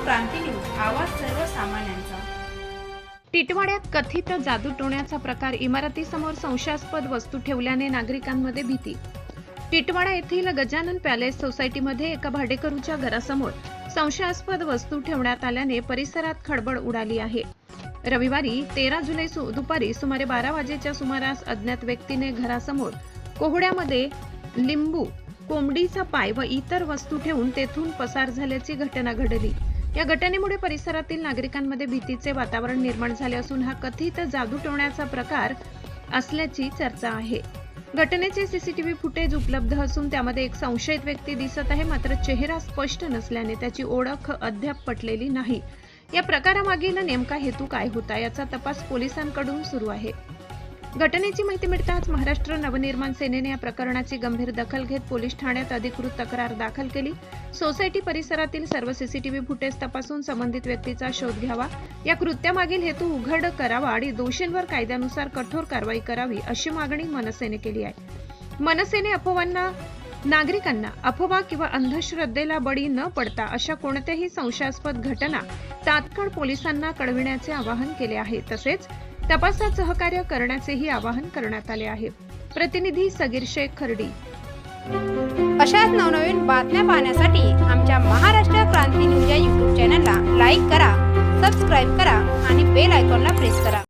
क्रांती news, आवाज सर्वसामान्यांचा। टिटवाड्यात कथित जादूटोण्याचा प्रकार, इमारतीसमोर संशयास्पद वस्तू ठेवल्याने नागरिकांमध्ये भीती। टिटवाडा येथील गजानन पॅलेस सोसायटीमध्ये एका भाडेकरूच्या घरासमोर संशयास्पद वस्तू ठेवण्यात आल्याने परिसरात खळबळ उडाली आहे। रविवारी 13 जुलै दुपारी सुमारे 12 वाजेच्या सुमारास अज्ञात व्यक्तीने घरासमोर कोहड्यामध्ये लिंबू, कोंबडीचा पाय व इतर वस्तू ठेवून तेथून पसार झाल्याची घटना घडली। या घटनेमुळे परिसरातील नागरिकांमध्ये भीतीचे वातावरण निर्माण झाले असून हा कथित जादूटोण्याचा प्रकार असल्याची चर्चा आहे। घटनेचे सीसीटीव्ही फुटेज उपलब्ध असून त्यामध्ये एक संशयित व्यक्ती दिसत आहे, मात्र चेहरा स्पष्ट नसल्याने त्याची ओळख अद्याप पटलेली नाही। या प्रकारामागील नेमका हेतू काय होता याचा तपास पोलिसांकडून सुरू आहे। घटनेची माहिती मिळताच महाराष्ट्र नवनिर्माण सेनेने या प्रकरणाची गंभीर दखल घेत पोलीस ठाण्यात अधिकृत तक्रार दाखल केली। सोसायटी परिसरातील सर्व सीसीटीव्ही फुटेज तपासून संबंधित व्यक्तीचा शोध घ्यावा, या कृत्यामागील हेतू उघड करावा आणि दोषींवर कायद्यानुसार कठोर कारवाई करावी अशी मागणी मनसेने केली आहे। मनसेने नागरिकांना अफवा किंवा अंधश्रद्धेला बळी न पडता अशा कोणत्याही संशयास्पद घटना तात्काळ पोलिसांना कळविण्याचे आवाहन केले आहे। तसेच तपासात सहकार्य करण्याचेही आवाहन करण्यात आले आहे। प्रतिनिधी सगीर शेख खर्डी। अशाच नवनवीन बातम्या पाहण्यासाठी आमच्या महाराष्ट्र क्रांती न्यूज या YouTube चॅनलला लाईक करा, सबस्क्राईब करा आणि बेल आयकॉनला प्रेस करा।